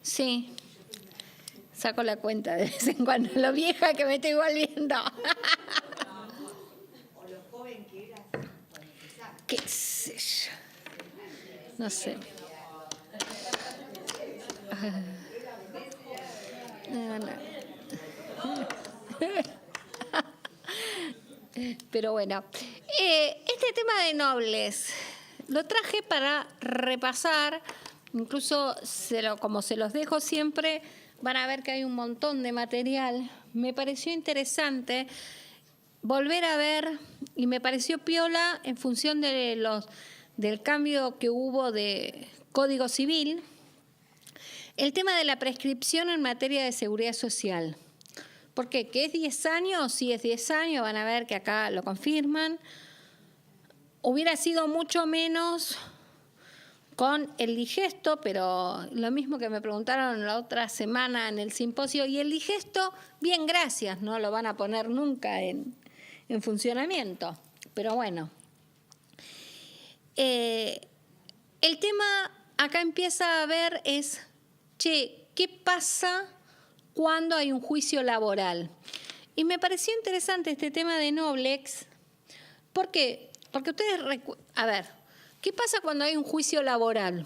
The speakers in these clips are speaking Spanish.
Sí, saco la cuenta de vez en cuando, lo vieja que me estoy volviendo. O lo joven que eras cuando empezaste. ¿Qué sé yo? No sé. No. Pero bueno, este tema de nobles lo traje para repasar, incluso como se los dejo siempre, van a ver que hay un montón de material. Me pareció interesante volver a ver y me pareció piola en función del cambio que hubo de Código Civil, el tema de la prescripción en materia de seguridad social. ¿Por qué? ¿Que es 10 años? Sí, es 10 años, van a ver que acá lo confirman. Hubiera sido mucho menos con el digesto, pero lo mismo que me preguntaron la otra semana en el simposio, y el digesto, bien, gracias, no lo van a poner nunca en funcionamiento. Pero bueno, el tema acá empieza a ver es, ¿qué pasa cuando hay un juicio laboral? Y me pareció interesante este tema de Noblex. ¿Por qué? Porque ustedes, a ver, ¿qué pasa cuando hay un juicio laboral?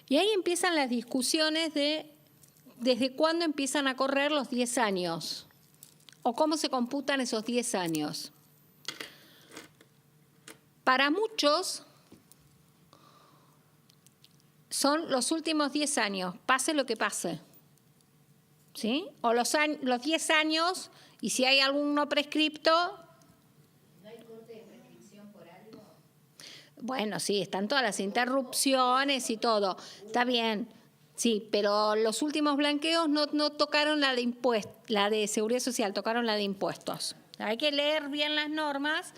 Y ahí empiezan las discusiones de desde cuándo empiezan a correr los 10 años o cómo se computan esos 10 años. Para muchos son los últimos 10 años, pase lo que pase. ¿Sí? O los 10 años, y si hay alguno prescripto. ¿No hay corte de prescripción por algo? Bueno, sí, están todas las interrupciones y todo. Está bien, sí, pero los últimos blanqueos no tocaron la de seguridad social, tocaron la de impuestos. Hay que leer bien las normas,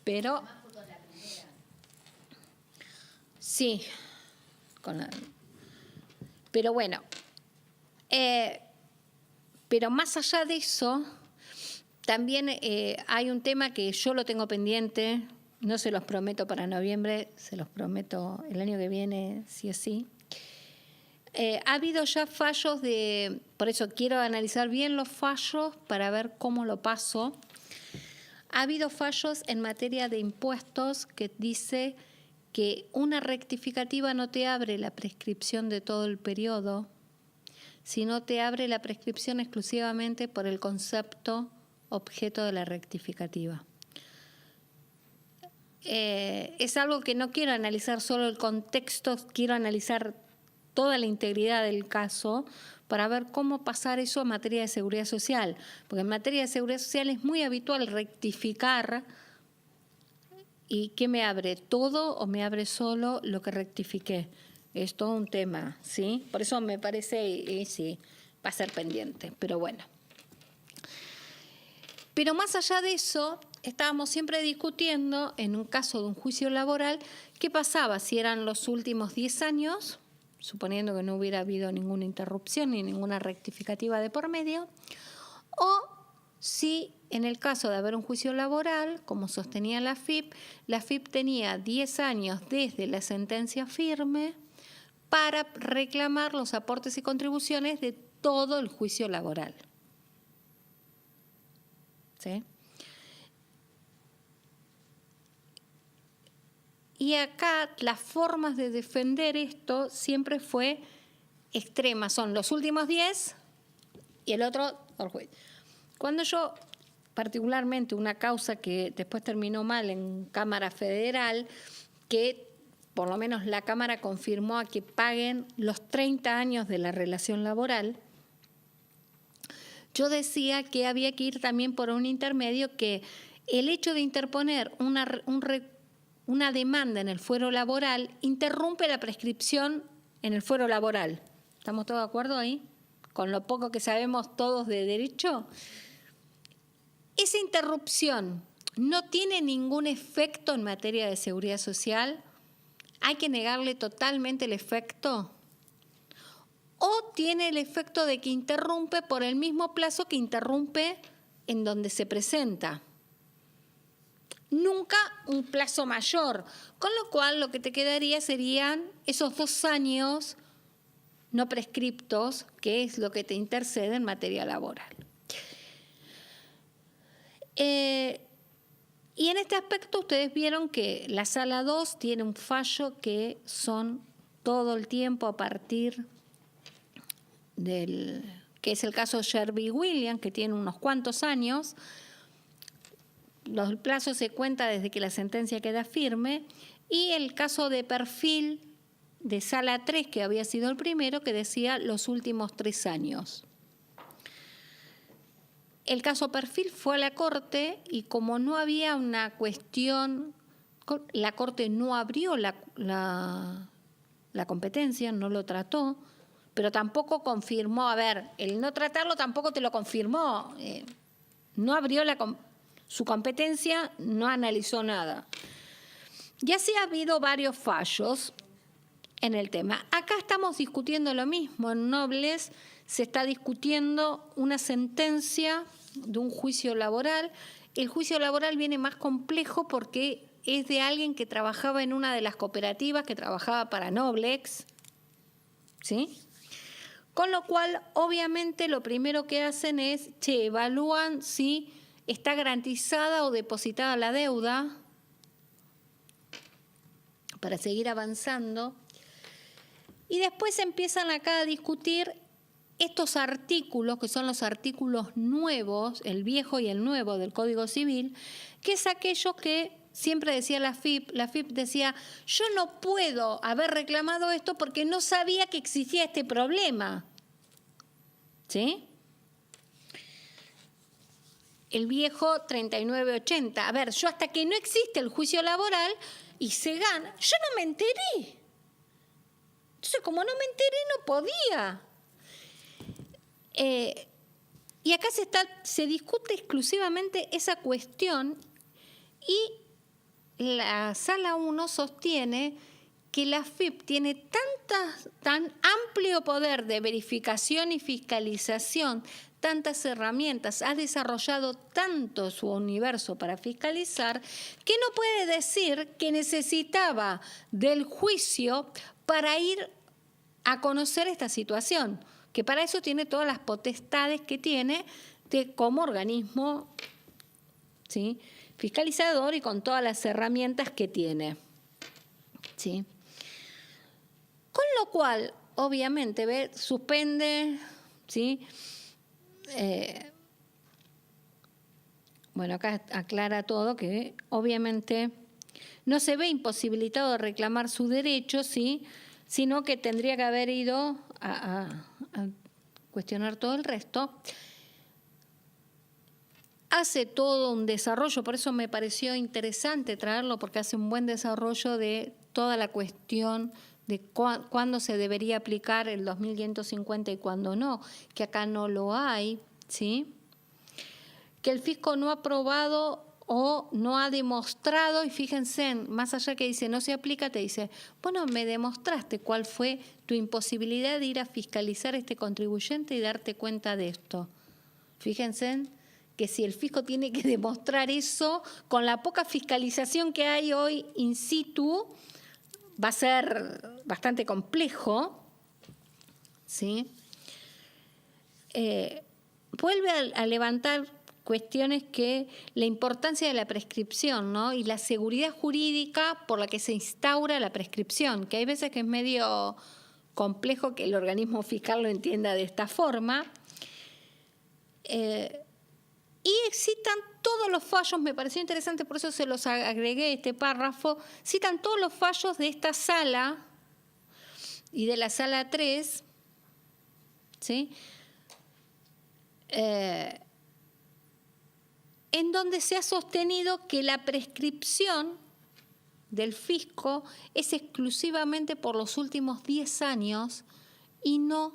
pero. Sí, pero bueno. Pero más allá de eso, también hay un tema que yo lo tengo pendiente, no se los prometo para noviembre, se los prometo el año que viene, sí o sí. Ha habido ya fallos por eso quiero analizar bien los fallos para ver cómo lo paso. Ha habido fallos en materia de impuestos que dice que una rectificativa no te abre la prescripción de todo el periodo, sino te abre la prescripción exclusivamente por el concepto objeto de la rectificativa. Es algo que no quiero analizar solo el contexto, quiero analizar toda la integridad del caso para ver cómo pasar eso en materia de seguridad social. Porque en materia de seguridad social es muy habitual rectificar. ¿Y qué me abre? ¿Todo o me abre solo lo que rectifiqué? Es todo un tema, ¿sí? Por eso me parece, sí, va a ser pendiente, pero bueno. Pero más allá de eso, estábamos siempre discutiendo, en un caso de un juicio laboral, qué pasaba si eran los últimos 10 años, suponiendo que no hubiera habido ninguna interrupción ni ninguna rectificativa de por medio, o si en el caso de haber un juicio laboral, como sostenía la FIP tenía 10 años desde la sentencia firme para reclamar los aportes y contribuciones de todo el juicio laboral. ¿Sí? Y acá las formas de defender esto siempre fue extremas. Son los últimos 10 y el otro por juez. Cuando yo, particularmente una causa que después terminó mal en Cámara Federal, que por lo menos la Cámara confirmó a que paguen los 30 años de la relación laboral, yo decía que había que ir también por un intermedio, que el hecho de interponer una demanda en el fuero laboral interrumpe la prescripción en el fuero laboral. ¿Estamos todos de acuerdo ahí? Con lo poco que sabemos todos de derecho. Esa interrupción no tiene ningún efecto en materia de seguridad social. ¿Hay que negarle totalmente el efecto? ¿O tiene el efecto de que interrumpe por el mismo plazo que interrumpe en donde se presenta? Nunca un plazo mayor, con lo cual lo que te quedaría serían esos 2 años no prescriptos, que es lo que te intercede en materia laboral. Y en este aspecto ustedes vieron que la Sala 2 tiene un fallo que son todo el tiempo a partir del, que es el caso Sherby Williams, que tiene unos cuantos años. Los plazos se cuentan desde que la sentencia queda firme, y el caso de Perfil de Sala 3, que había sido el primero, que decía los últimos 3 años. El caso Perfil fue a la Corte y como no había una cuestión, la Corte no abrió la competencia, no lo trató, pero tampoco confirmó, a ver, el no tratarlo tampoco te lo confirmó, no abrió su competencia, no analizó nada. Y así ha habido varios fallos en el tema. Acá estamos discutiendo lo mismo, en Nobles se está discutiendo una sentencia de un juicio laboral. El juicio laboral viene más complejo porque es de alguien que trabajaba en una de las cooperativas, que trabajaba para Noblex, ¿sí? Con lo cual, obviamente, lo primero que hacen es, evalúan si está garantizada o depositada la deuda para seguir avanzando. Y después empiezan acá a discutir estos artículos, que son los artículos nuevos, el viejo y el nuevo del Código Civil, que es aquello que siempre decía la FIP. La FIP decía, yo no puedo haber reclamado esto porque no sabía que existía este problema. ¿Sí? El viejo 3980. A ver, yo hasta que no existe el juicio laboral y se gana, yo no me enteré. Entonces, como no me enteré, no podía. Y acá se discute exclusivamente esa cuestión y la Sala 1 sostiene que la FIP tiene tan amplio poder de verificación y fiscalización, tantas herramientas, ha desarrollado tanto su universo para fiscalizar, que no puede decir que necesitaba del juicio para ir a conocer esta situación, que para eso tiene todas las potestades que tiene como organismo, ¿sí?, fiscalizador y con todas las herramientas que tiene. ¿Sí? Con lo cual, obviamente, suspende, ¿sí? Bueno, acá aclara todo que obviamente no se ve imposibilitado de reclamar su derecho, ¿sí?, sino que tendría que haber ido a cuestionar todo el resto. Hace todo un desarrollo, por eso me pareció interesante traerlo, porque hace un buen desarrollo de toda la cuestión de cuándo se debería aplicar el 2550 y cuándo no, que acá no lo hay, ¿sí? Que el fisco no ha aprobado o no ha demostrado, y fíjense, más allá que dice no se aplica, te dice, bueno, me demostraste cuál fue tu imposibilidad de ir a fiscalizar a este contribuyente y darte cuenta de esto. Fíjense que si el fisco tiene que demostrar eso, con la poca fiscalización que hay hoy in situ, va a ser bastante complejo, ¿sí? Vuelve a levantar cuestiones que la importancia de la prescripción, ¿no?, y la seguridad jurídica por la que se instaura la prescripción, que hay veces que es medio complejo que el organismo fiscal lo entienda de esta forma. Y citan todos los fallos, me pareció interesante, por eso se los agregué este párrafo, citan todos los fallos de esta sala y de la Sala 3, ¿sí?, en donde se ha sostenido que la prescripción del fisco es exclusivamente por los últimos 10 años y no.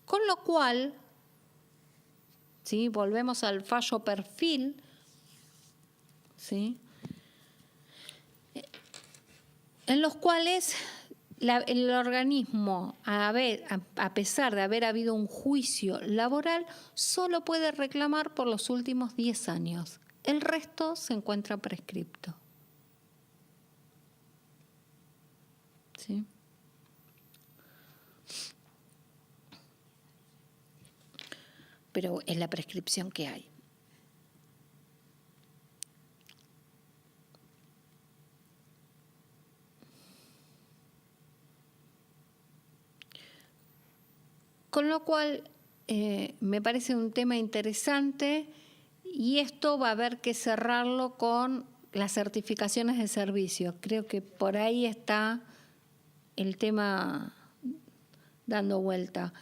Con lo cual, ¿sí?, volvemos al fallo Perfil, ¿sí?, en los cuales el organismo, a pesar de haber habido un juicio laboral, solo puede reclamar por los últimos 10 años. El resto se encuentra prescripto. ¿Sí? pero es la prescripción que hay. Con lo cual, me parece un tema interesante y esto va a haber que cerrarlo con las certificaciones de servicio. Creo que por ahí está el tema dando vuelta.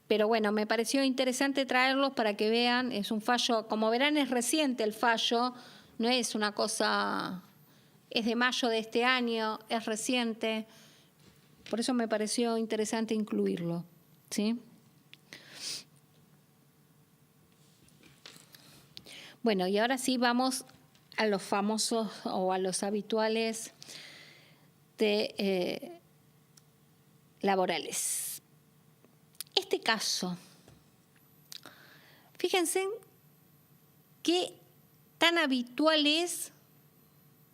Pero bueno, me pareció interesante traerlos para que vean, es un fallo, como verán es reciente el fallo, no es una cosa, es de mayo de este año, es reciente. Por eso me pareció interesante incluirlo, ¿sí? Bueno, y ahora sí vamos a los famosos o a los habituales de laborales. Este caso, fíjense qué tan habitual es,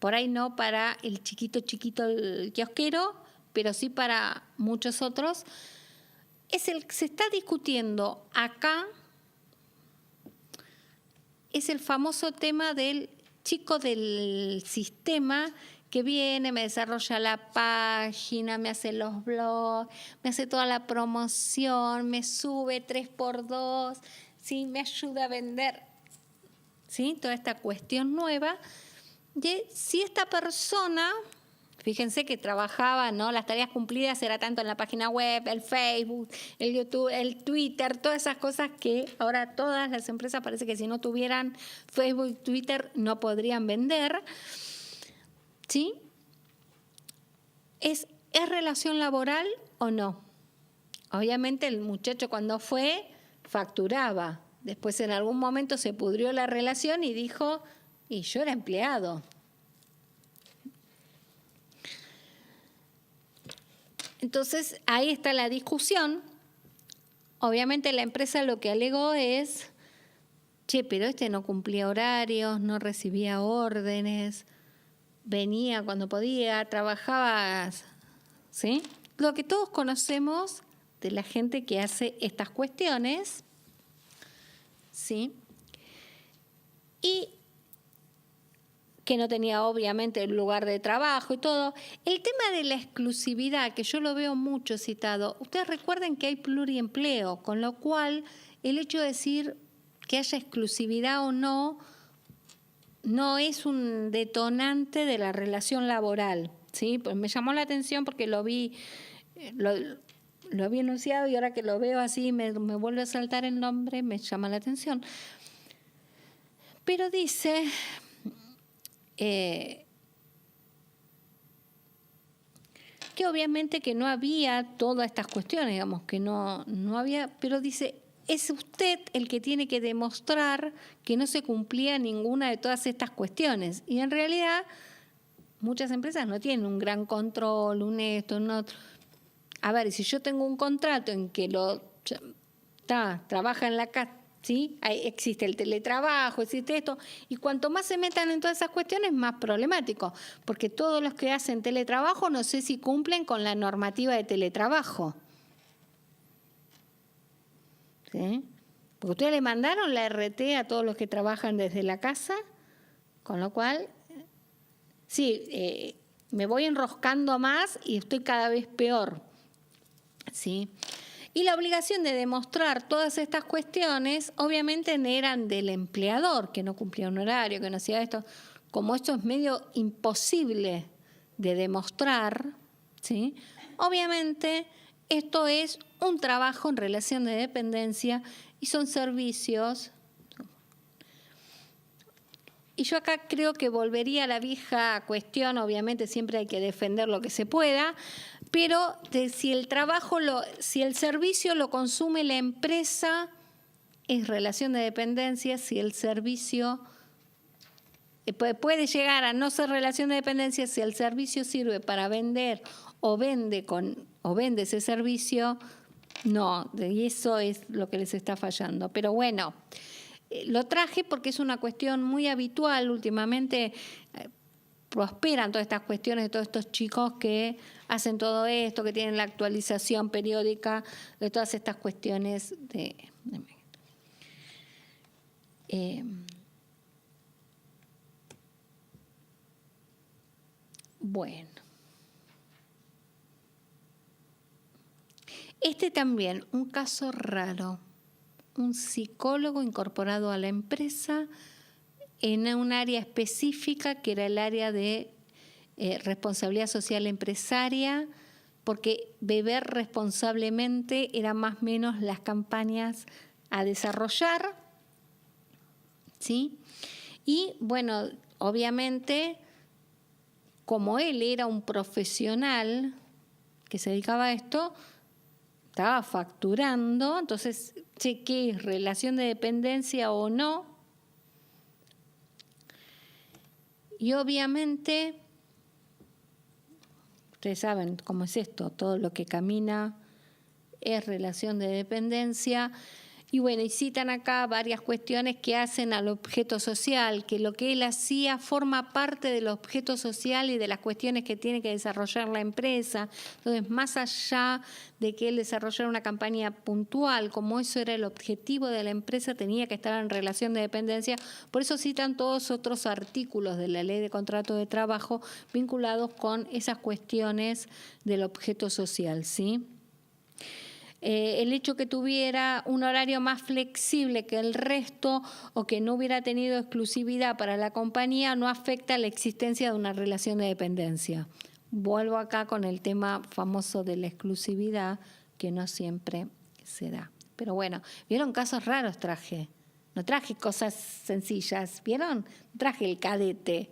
por ahí no para el chiquito, el kiosquero, pero sí para muchos otros, se está discutiendo acá, es el famoso tema del chico del sistema que viene, me desarrolla la página, me hace los blogs, me hace toda la promoción, me sube 3x2, ¿sí? Me ayuda a vender, ¿sí? Toda esta cuestión nueva. De si esta persona, fíjense que trabajaba, ¿no? Las tareas cumplidas era tanto en la página web, el Facebook, el YouTube, el Twitter, todas esas cosas que ahora todas las empresas parece que si no tuvieran Facebook y Twitter no podrían vender, ¿sí? ¿Es relación laboral o no? Obviamente el muchacho cuando fue facturaba, después en algún momento se pudrió la relación y dijo, y yo era empleado. Entonces, ahí está la discusión. Obviamente la empresa lo que alegó es, pero este no cumplía horarios, no recibía órdenes, venía cuando podía, trabajaba, ¿sí? Lo que todos conocemos de la gente que hace estas cuestiones, ¿sí? Y que no tenía obviamente el lugar de trabajo y todo. El tema de la exclusividad, que yo lo veo mucho citado, ustedes recuerden que hay pluriempleo, con lo cual el hecho de decir que haya exclusividad o no, no es un detonante de la relación laboral, ¿sí? Pues me llamó la atención porque lo vi enunciado y ahora que lo veo así me vuelve a saltar el nombre, me llama la atención. Pero dice... que obviamente que no había todas estas cuestiones, digamos, que no había, pero dice, es usted el que tiene que demostrar que no se cumplía ninguna de todas estas cuestiones. Y en realidad muchas empresas no tienen un gran control, un esto, un otro. A ver, si yo tengo un contrato en que trabaja en la casa, ¿sí? Existe el teletrabajo, existe esto, y cuanto más se metan en todas esas cuestiones, más problemático, porque todos los que hacen teletrabajo no sé si cumplen con la normativa de teletrabajo. ¿Sí? Porque ustedes le mandaron la RT a todos los que trabajan desde la casa, con lo cual, sí, me voy enroscando más y estoy cada vez peor, ¿sí? Y la obligación de demostrar todas estas cuestiones, obviamente, eran del empleador, que no cumplía un horario, que no hacía esto. Como esto es medio imposible de demostrar, ¿sí? Obviamente, esto es un trabajo en relación de dependencia y son servicios. Y yo acá creo que volvería a la vieja cuestión, obviamente siempre hay que defender lo que se pueda, pero si el servicio lo consume la empresa, es relación de dependencia. Si el servicio puede llegar a no ser relación de dependencia, si el servicio sirve para vender o vende ese servicio, no, y eso es lo que les está fallando. Pero bueno, lo traje porque es una cuestión muy habitual últimamente. prosperan todas estas cuestiones de todos estos chicos que hacen todo esto, que tienen la actualización periódica de todas estas cuestiones bueno. Este también, un caso raro. Un psicólogo incorporado a la empresa en un área específica que era el área de responsabilidad social empresaria, porque beber responsablemente era más o menos las campañas a desarrollar, ¿sí? Y bueno, obviamente, como él era un profesional que se dedicaba a esto, estaba facturando, entonces, ¿qué es? ¿Relación de dependencia o no? Y obviamente, ustedes saben cómo es esto, todo lo que camina es relación de dependencia. Y bueno, y citan acá varias cuestiones que hacen al objeto social, que lo que él hacía forma parte del objeto social y de las cuestiones que tiene que desarrollar la empresa. Entonces, más allá de que él desarrollara una campaña puntual, como eso era el objetivo de la empresa, tenía que estar en relación de dependencia. Por eso citan todos otros artículos de la Ley de Contrato de Trabajo vinculados con esas cuestiones del objeto social, ¿sí? El hecho que tuviera un horario más flexible que el resto o que no hubiera tenido exclusividad para la compañía no afecta la existencia de una relación de dependencia. Vuelvo acá con el tema famoso de la exclusividad, que no siempre se da. Pero bueno, ¿vieron? Casos raros traje. No traje cosas sencillas, ¿vieron? Traje el cadete,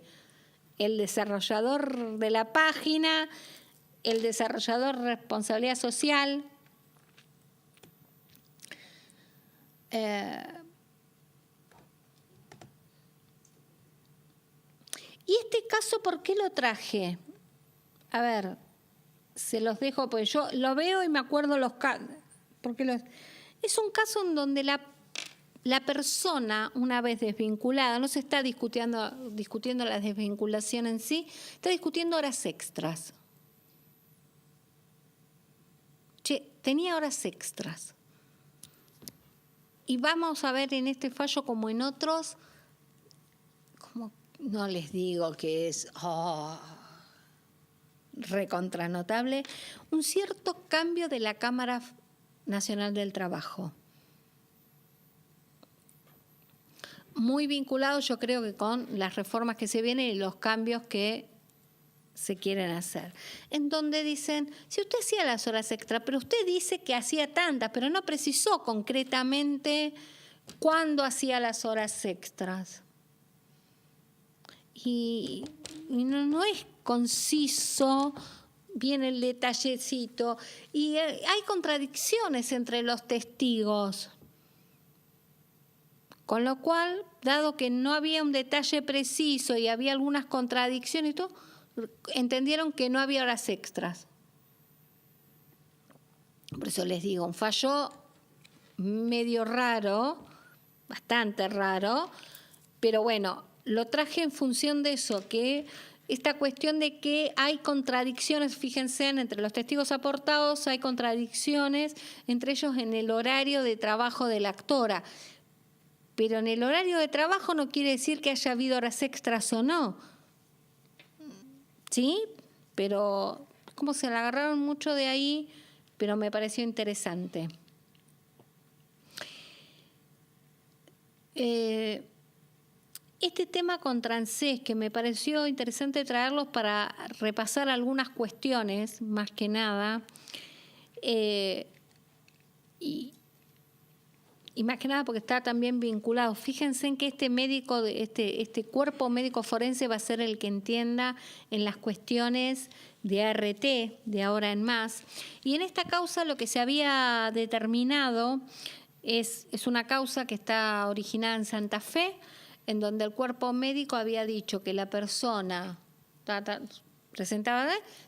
el desarrollador de la página, el desarrollador de responsabilidad social. Y este caso, ¿por qué lo traje? A ver, se los dejo, porque yo lo veo y me acuerdo los casos. Es un caso en donde la persona, una vez desvinculada, no se está discutiendo la desvinculación en sí, está discutiendo horas extras. Tenía horas extras. Y vamos a ver en este fallo como en otros, como no les digo que es recontranotable, un cierto cambio de la Cámara Nacional del Trabajo. Muy vinculado, yo creo que con las reformas que se vienen y los cambios que se quieren hacer, en donde dicen, si usted hacía las horas extra, pero usted dice que hacía tantas, pero no precisó concretamente cuándo hacía las horas extras. Y no es conciso, viene el detallecito, y hay contradicciones entre los testigos. Con lo cual, dado que no había un detalle preciso y había algunas contradicciones y todo, entendieron que no había horas extras. Por eso les digo, un fallo medio raro, bastante raro, pero bueno, lo traje en función de eso, que esta cuestión de que hay contradicciones, fíjense, entre los testigos aportados hay contradicciones, entre ellos en el horario de trabajo de la actora. Pero en el horario de trabajo no quiere decir que haya habido horas extras o no. ¿Sí? Pero como se la agarraron mucho de ahí, pero me pareció interesante. Este tema con Transés, que me pareció interesante traerlos para repasar algunas cuestiones, más que nada, y más que nada porque está también vinculado. Fíjense en que este médico, este cuerpo médico forense va a ser el que entienda en las cuestiones de ART, de ahora en más. Y en esta causa lo que se había determinado es una causa que está originada en Santa Fe, en donde el cuerpo médico había dicho que la persona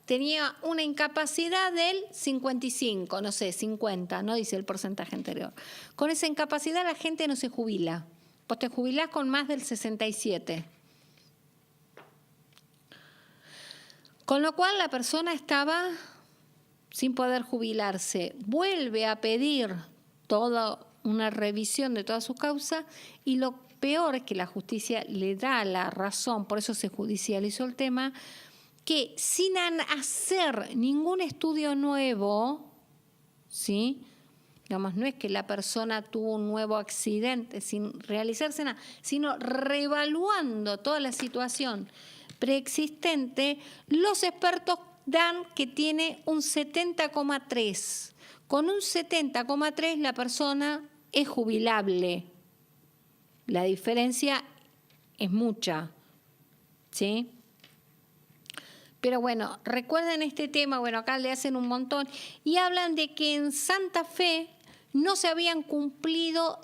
tenía una incapacidad del 55, no sé, 50, no dice el porcentaje anterior. Con esa incapacidad la gente no se jubila. Vos te jubilás con más del 67. Con lo cual la persona estaba sin poder jubilarse. Vuelve a pedir toda una revisión de toda su causa y lo peor es que la justicia le da la razón, por eso se judicializó el tema, que sin hacer ningún estudio nuevo, ¿sí? Digamos, no es que la persona tuvo un nuevo accidente sin realizarse nada, sino reevaluando toda la situación preexistente, los expertos dan que tiene un 70,3. Con un 70,3 la persona es jubilable. La diferencia es mucha, ¿sí? Pero bueno, recuerden este tema, bueno, acá le hacen un montón, y hablan de que en Santa Fe no se habían cumplido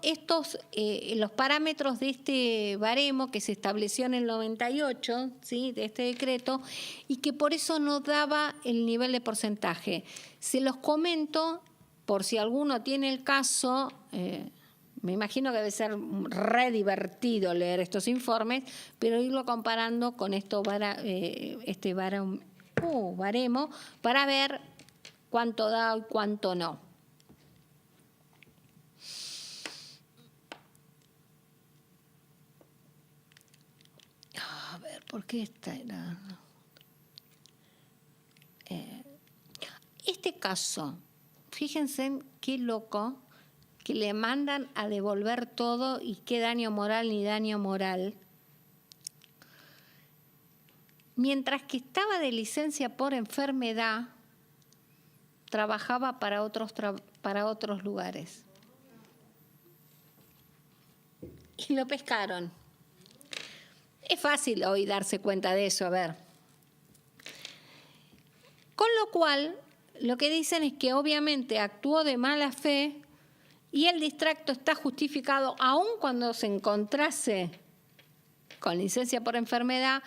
los parámetros de este baremo que se estableció en el 98, ¿sí?, de este decreto, y que por eso no daba el nivel de porcentaje. Se los comento por si alguno tiene el caso. Me imagino que debe ser re divertido leer estos informes, pero irlo comparando con baremo para ver cuánto da y cuánto no. A ver, ¿por qué esta era? Este caso, fíjense qué loco, que le mandan a devolver todo y qué daño moral ni daño moral. Mientras que estaba de licencia por enfermedad, trabajaba para otros lugares. Y lo pescaron. Es fácil hoy darse cuenta de eso, a ver. Con lo cual, lo que dicen es que obviamente actuó de mala fe y el distracto está justificado aun cuando se encontrase con licencia por enfermedad,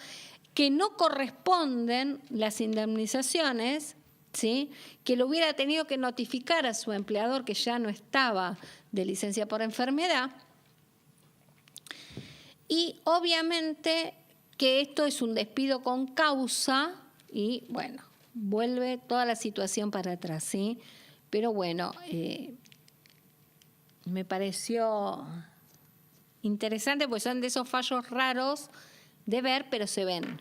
que no corresponden las indemnizaciones, ¿sí?, que lo hubiera tenido que notificar a su empleador que ya no estaba de licencia por enfermedad. Y obviamente que esto es un despido con causa y, bueno, vuelve toda la situación para atrás, ¿sí? Pero bueno, me pareció interesante, pues son de esos fallos raros de ver, pero se ven.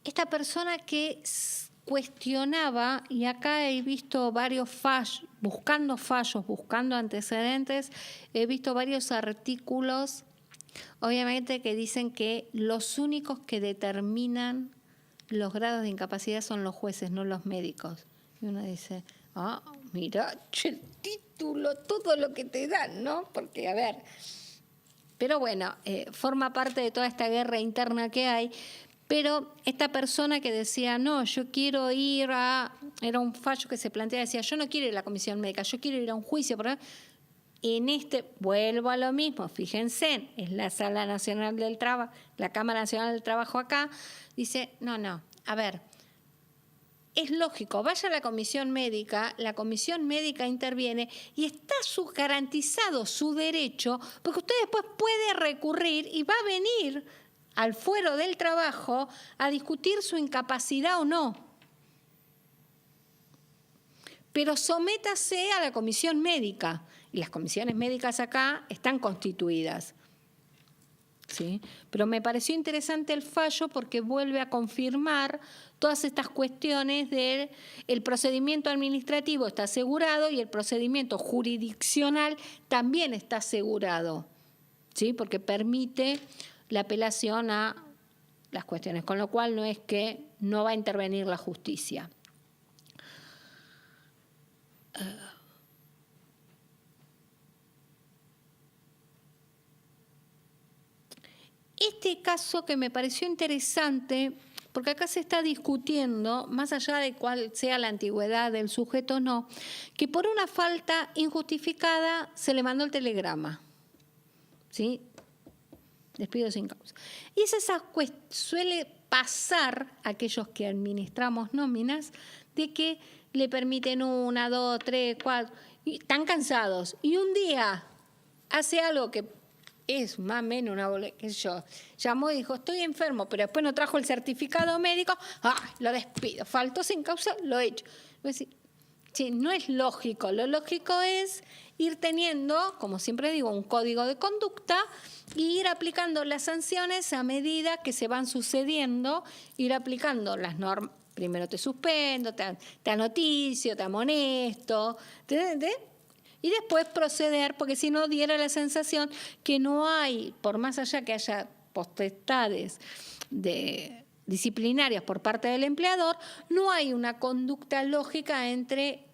Esta persona que cuestionaba, y acá he visto varios fallos, buscando antecedentes, he visto varios artículos, obviamente, que dicen que los únicos que determinan los grados de incapacidad son los jueces, no los médicos. Y uno dice, mira, el título, todo lo que te dan, ¿no? Porque, a ver, pero bueno, forma parte de toda esta guerra interna que hay. Pero esta persona que decía, no, yo quiero ir era un fallo que se plantea, decía, yo no quiero ir a la comisión médica, yo quiero ir a un juicio. Vuelvo a lo mismo, fíjense, es la Sala Nacional del Trabajo, la Cámara Nacional del Trabajo acá, dice, no, a ver, es lógico, vaya a la comisión médica interviene y está garantizado su derecho, porque usted después puede recurrir y va a venir al fuero del trabajo a discutir su incapacidad o no. Pero sométase a la comisión médica. Y las comisiones médicas acá están constituidas, ¿sí? Pero me pareció interesante el fallo porque vuelve a confirmar todas estas cuestiones del procedimiento administrativo está asegurado y el procedimiento jurisdiccional también está asegurado, ¿sí? Porque permite la apelación a las cuestiones, con lo cual no es que no va a intervenir la justicia. Este caso que me pareció interesante, porque acá se está discutiendo, más allá de cuál sea la antigüedad del sujeto o no, que por una falta injustificada se le mandó el telegrama, ¿sí? Despido sin causa. Y suele pasar a aquellos que administramos nóminas, de que le permiten 1, 2, 3, 4, y están cansados. Y un día hace algo que es más o menos qué sé yo, llamó y dijo, estoy enfermo, pero después no trajo el certificado médico, lo despido, faltó sin causa, lo he hecho. Sí, no es lógico, lo lógico es ir teniendo, como siempre digo, un código de conducta y ir aplicando las sanciones a medida que se van sucediendo, ir aplicando las normas. Primero te suspendo, te anoticio, te amonesto, y después proceder, porque si no diera la sensación que no hay, por más allá que haya potestades disciplinarias por parte del empleador, no hay una conducta lógica entre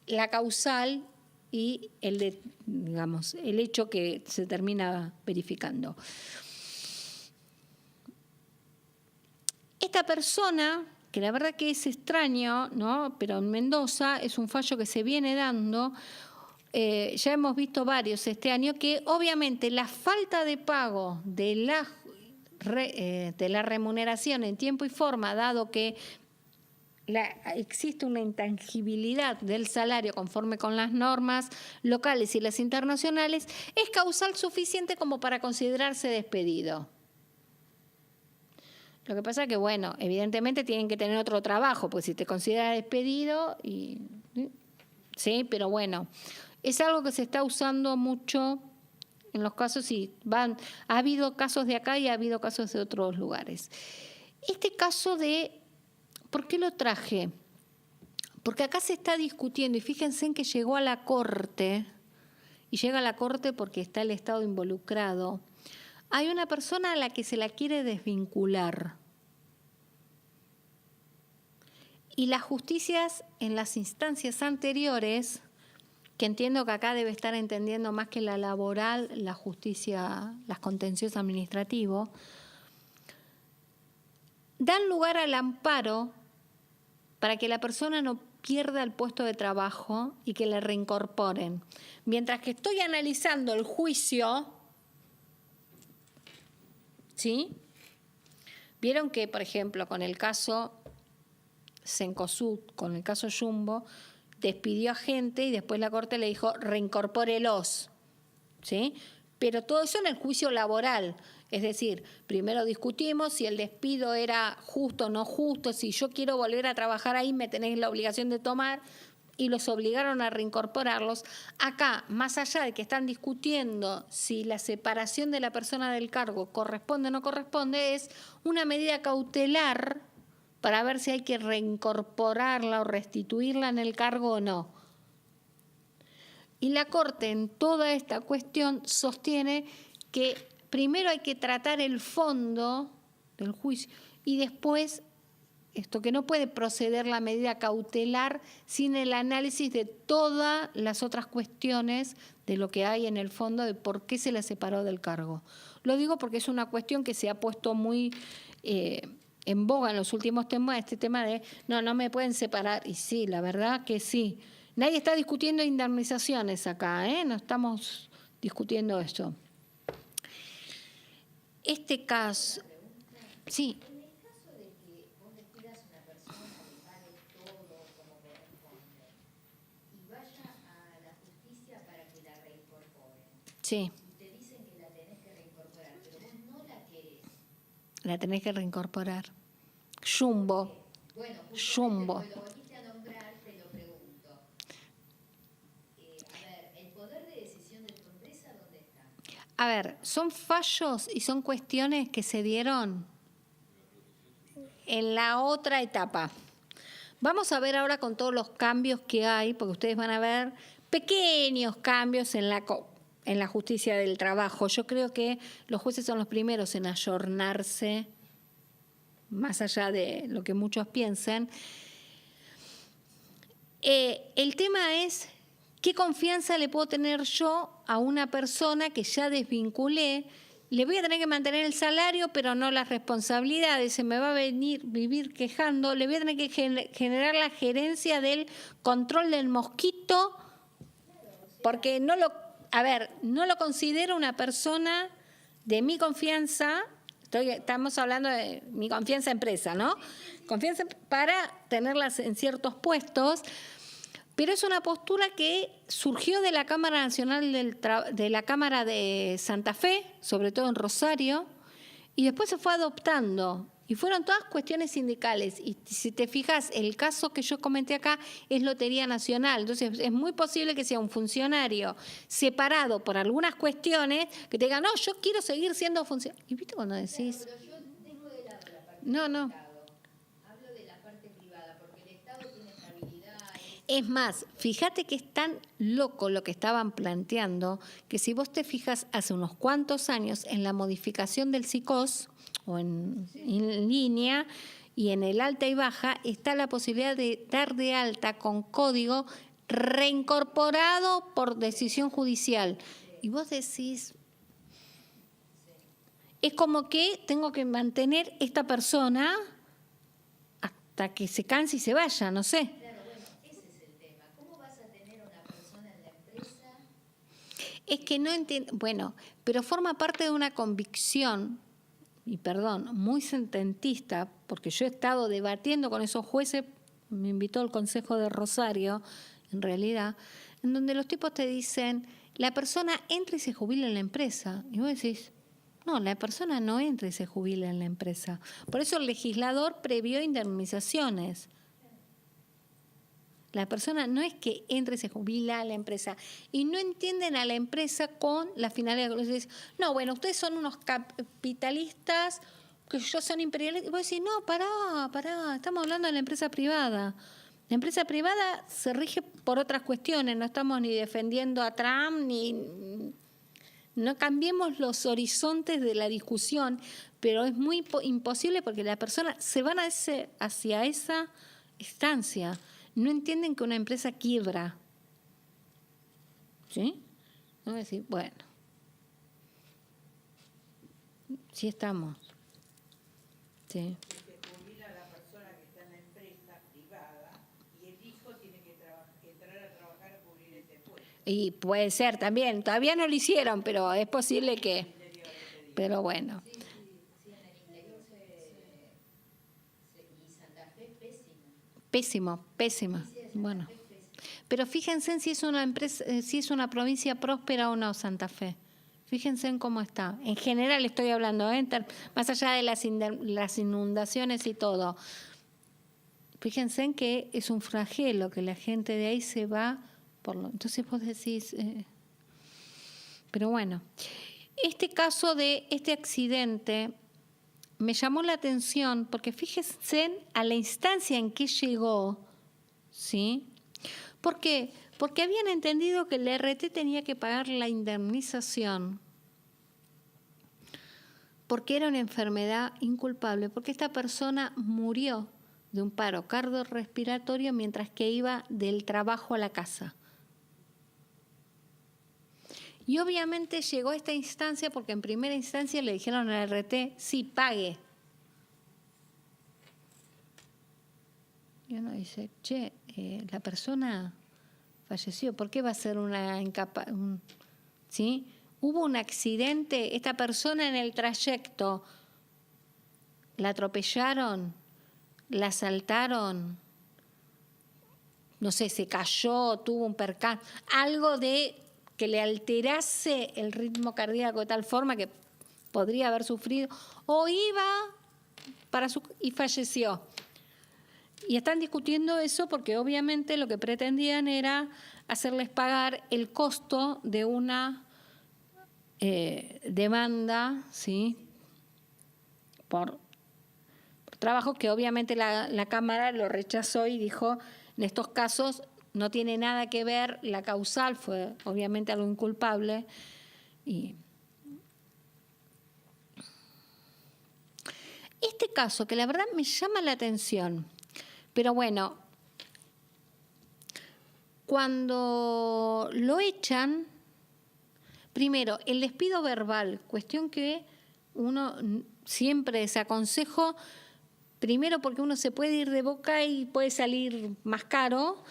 la causal y el hecho que se termina verificando. Esta persona, que la verdad que es extraño, ¿no? Pero en Mendoza es un fallo que se viene dando, ya hemos visto varios este año, que obviamente la falta de pago de la remuneración en tiempo y forma, dado que existe una intangibilidad del salario conforme con las normas locales y las internacionales, es causal suficiente como para considerarse despedido. Lo que pasa es que, bueno, evidentemente tienen que tener otro trabajo, pues si te consideras despedido, sí, pero bueno, es algo que se está usando mucho en los casos y ha habido casos de acá y ha habido casos de otros lugares. Este caso ¿por qué lo traje? Porque acá se está discutiendo y fíjense en que llegó a la Corte, y llega a la Corte porque está el Estado involucrado. Hay una persona a la que se la quiere desvincular. Y las justicias en las instancias anteriores, que entiendo que acá debe estar entendiendo más que la laboral, la justicia, las contenciosas administrativos, dan lugar al amparo para que la persona no pierda el puesto de trabajo y que le reincorporen. Mientras que estoy analizando el juicio, ¿sí? Vieron que, por ejemplo, con el caso Cencosud, con el caso Jumbo, despidió a gente y después la Corte le dijo reincorpórelos, ¿sí? Pero todo eso en el juicio laboral. Es decir, primero discutimos si el despido era justo o no justo, si yo quiero volver a trabajar ahí me tenéis la obligación de tomar, y los obligaron a reincorporarlos. Acá, más allá de que están discutiendo si la separación de la persona del cargo corresponde o no corresponde, es una medida cautelar para ver si hay que reincorporarla o restituirla en el cargo o no. Y la Corte en toda esta cuestión sostiene que primero hay que tratar el fondo del juicio y después esto, que no puede proceder la medida cautelar sin el análisis de todas las otras cuestiones de lo que hay en el fondo de por qué se la separó del cargo. Lo digo porque es una cuestión que se ha puesto muy en boga en los últimos temas, este tema de no me pueden separar. Y sí, la verdad que sí. Nadie está discutiendo indemnizaciones acá, no estamos discutiendo esto. Este caso, sí. En el caso de que vos despidas a una persona, le pagues todo como corresponde y vaya a la justicia para que la reincorporen. Sí. Y te dicen que la tenés que reincorporar, pero vos no la querés. La tenés que reincorporar. Jumbo. Bueno, Jumbo. lo volviste a nombrar, te lo pregunto. A ver, ¿el poder de decisión de tu empresa dónde está? A ver, son fallos y son cuestiones que se dieron en la otra etapa. Vamos a ver ahora con todos los cambios que hay, porque ustedes van a ver pequeños cambios en la justicia del trabajo. Yo creo que los jueces son los primeros en ayornarse, más allá de lo que muchos piensen. El tema es, ¿qué confianza le puedo tener yo a una persona que ya desvinculé? Le voy a tener que mantener el salario, pero no las responsabilidades. Se me va a vivir quejando. Le voy a tener que generar la gerencia del control del mosquito, porque no lo considero una persona de mi confianza. Estamos hablando de mi confianza empresa, ¿no? Confianza para tenerlas en ciertos puestos. Pero es una postura que surgió de la Cámara Nacional de la Cámara de Santa Fe, sobre todo en Rosario, y después se fue adoptando. Y fueron todas cuestiones sindicales. Y si te fijas, el caso que yo comenté acá es Lotería Nacional. Entonces, es muy posible que sea un funcionario separado por algunas cuestiones que te diga, no, yo quiero seguir siendo funcionario. ¿Y viste cuando decís? Claro, pero yo dejo de lado la parte No, del no. Estado. Hablo de la parte privada, porque el Estado tiene estabilidad. Es más, fíjate que es tan loco lo que estaban planteando, que si vos te fijas hace unos cuantos años en la modificación del SICOS, o en línea, y en el alta y baja, está la posibilidad de dar de alta con código reincorporado por decisión judicial. Y vos decís, es como que tengo que mantener esta persona hasta que se canse y se vaya, no sé. Claro, bueno, ese es el tema. ¿Cómo vas a tener a una persona en la empresa? Es que no entiendo, bueno, pero forma parte de una convicción, y perdón, muy sententista, porque yo he estado debatiendo con esos jueces, me invitó el Consejo de Rosario, en realidad, en donde los tipos te dicen, la persona entra y se jubila en la empresa. Y vos decís, no, la persona no entra y se jubila en la empresa. Por eso el legislador previó indemnizaciones. La persona no es que entre y se jubila a la empresa. Y no entienden a la empresa con la finalidad. No, bueno, ustedes son unos capitalistas, que ellos son imperialistas. Y vos decís, no, pará, estamos hablando de la empresa privada. La empresa privada se rige por otras cuestiones. No estamos ni defendiendo a Trump, ni... No cambiemos los horizontes de la discusión, pero es muy imposible porque la persona se van hacia esa instancia. No entienden que una empresa quiebra. ¿Sí? No decir, bueno, sí estamos. Sí. Se jubila la persona que está en la empresa privada y el hijo tiene que entrar a trabajar a cubrir ese puesto. Y puede ser también, todavía no lo hicieron, pero es posible que... Pero bueno. Sí, en el interior y Santa Fe pésima. Pésimo. Bueno. Pero fíjense en si es una empresa, si es una provincia próspera o no Santa Fe. Fíjense en cómo está. En general estoy hablando, más allá de las inundaciones y todo. Fíjense en que es un flagelo, que la gente de ahí se va por lo. Entonces vos decís, pero bueno, este caso de este accidente me llamó la atención porque fíjense a la instancia en que llegó, ¿sí? ¿Por qué? Porque habían entendido que el RT tenía que pagar la indemnización porque era una enfermedad inculpable, porque esta persona murió de un paro cardiorrespiratorio mientras que iba del trabajo a la casa. Y obviamente llegó a esta instancia porque en primera instancia le dijeron al RT, sí, pague. Y uno dice, che, la persona falleció, ¿por qué va a ser una incapaz? ¿Sí? Hubo un accidente, esta persona en el trayecto, la atropellaron, la asaltaron, no sé, se cayó, tuvo un percance, algo de que le alterase el ritmo cardíaco de tal forma que podría haber sufrido, o iba y falleció. Y están discutiendo eso porque obviamente lo que pretendían era hacerles pagar el costo de una demanda, ¿sí? por trabajo que obviamente la Cámara lo rechazó y dijo, en estos casos no tiene nada que ver, la causal fue obviamente algo inculpable. Y este caso, que la verdad me llama la atención, pero bueno, cuando lo echan, primero, el despido verbal, cuestión que uno siempre desaconsejo, primero porque uno se puede ir de boca y puede salir más caro,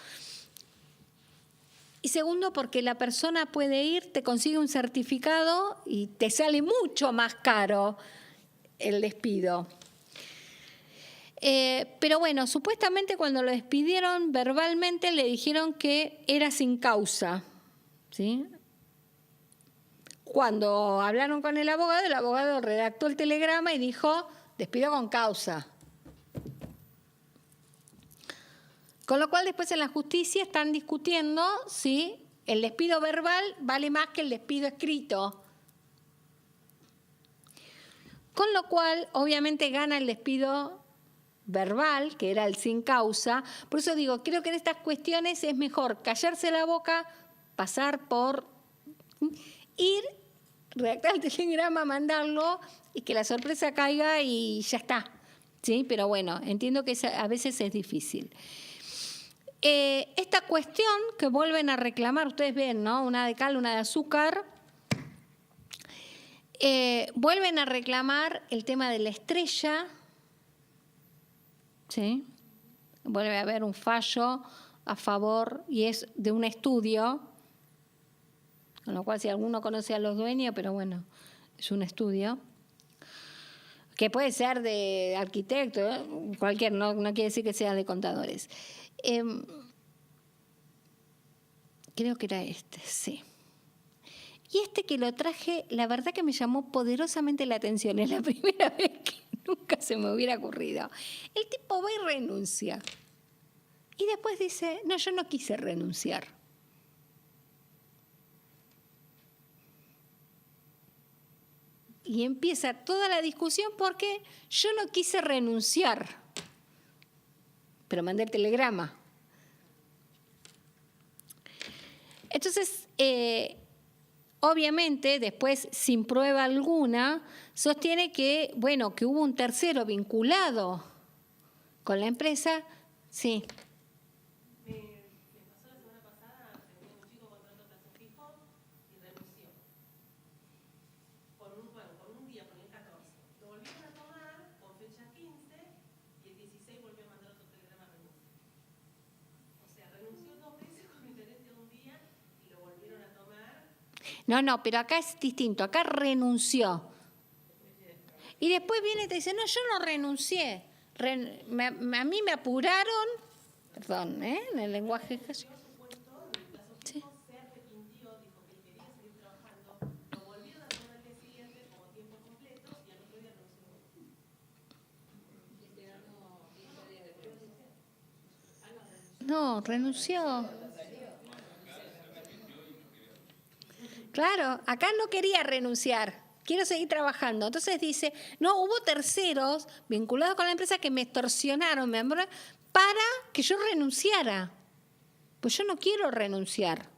y segundo porque la persona puede ir, te consigue un certificado y te sale mucho más caro el despido. Pero bueno, supuestamente cuando lo despidieron verbalmente le dijeron que era sin causa, ¿sí? Cuando hablaron con el abogado redactó el telegrama y dijo, despido con causa. Con lo cual después en la justicia están discutiendo si el despido verbal vale más que el despido escrito. Con lo cual, obviamente, gana el despido verbal, que era el sin causa. Por eso digo, creo que en estas cuestiones es mejor callarse la boca, pasar por ir, redactar el telegrama, mandarlo y que la sorpresa caiga y ya está. ¿Sí? Pero bueno, entiendo que a veces es difícil. Esta cuestión que vuelven a reclamar, ustedes ven, ¿no? Una de cal, una de azúcar. Vuelven a reclamar el tema de la estrella, ¿sí? Vuelve a haber un fallo a favor y es de un estudio, con lo cual si alguno conoce a los dueños, pero bueno, es un estudio, que puede ser de arquitecto, cualquier, no quiere decir que sea de contadores. Creo que era este, sí. Y este que lo traje, la verdad que me llamó poderosamente la atención. Es la primera vez que nunca se me hubiera ocurrido. El tipo va y renuncia. Y después dice, no, yo no quise renunciar. Y empieza toda la discusión porque yo no quise renunciar. Pero mandé el telegrama. Entonces, obviamente, después, sin prueba alguna, sostiene que, bueno, que hubo un tercero vinculado con la empresa. Sí. Me pasó la semana pasada, tenía un chico contrato a plazo fijo y renunció. Por un día, por el 14. Lo volvieron a tomar con fecha 15 y el 16 volvió a mandar otro telegrama de renuncia. O sea, renunció 2 veces con diferencia de un día y lo volvieron a tomar. No, pero acá es distinto. Acá renunció. Y después viene y te dice, no, yo no renuncié. A mí me apuraron, perdón, en el lenguaje que yo. Sí. Se arrepintió, dijo que quería seguir trabajando. Lo volvieron a tomar al día siguiente como tiempo completo y al otro día renunció. No, renunció. Claro, acá no quería renunciar. Quiero seguir trabajando. Entonces dice, no, hubo terceros vinculados con la empresa que me extorsionaron, para que yo renunciara. Pues yo no quiero renunciar.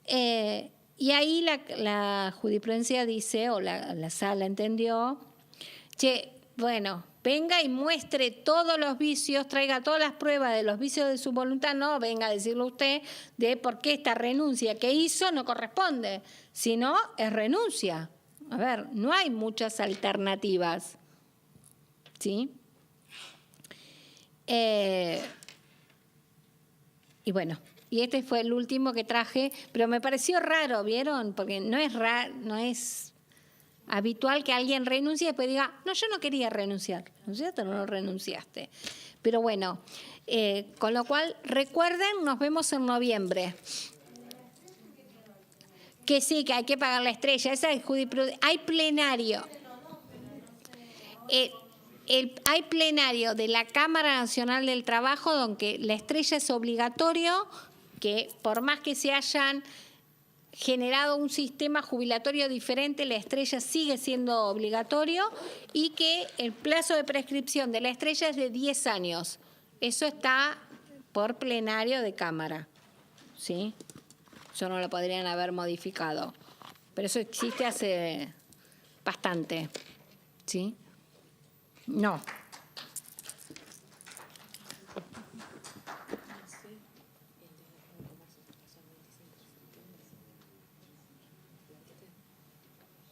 Y ahí la jurisprudencia dice, o la sala entendió, che, bueno, venga y muestre todos los vicios, traiga todas las pruebas de los vicios de su voluntad, no venga a decirlo usted de por qué esta renuncia que hizo no corresponde, sino es renuncia. A ver, no hay muchas alternativas, ¿sí? Y bueno, y este fue el último que traje, pero me pareció raro, ¿vieron? Porque no es raro, no es habitual que alguien renuncie y después diga, no, yo no quería renunciar, ¿no es cierto? No renunciaste. Pero bueno, con lo cual, recuerden, nos vemos en noviembre. Que sí, que hay que pagar la estrella, esa es jurisprudencia. Hay plenario. Hay plenario de la Cámara Nacional del Trabajo, donde la estrella es obligatorio, que por más que se hayan generado un sistema jubilatorio diferente, la estrella sigue siendo obligatorio y que el plazo de prescripción de la estrella es de 10 años. Eso está por plenario de Cámara, ¿sí? Eso no lo podrían haber modificado. Pero eso existe hace bastante, ¿sí? No.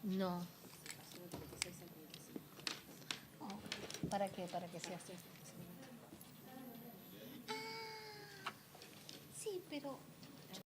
No. ¿Para qué? ¿Para qué se hace? Sí, pero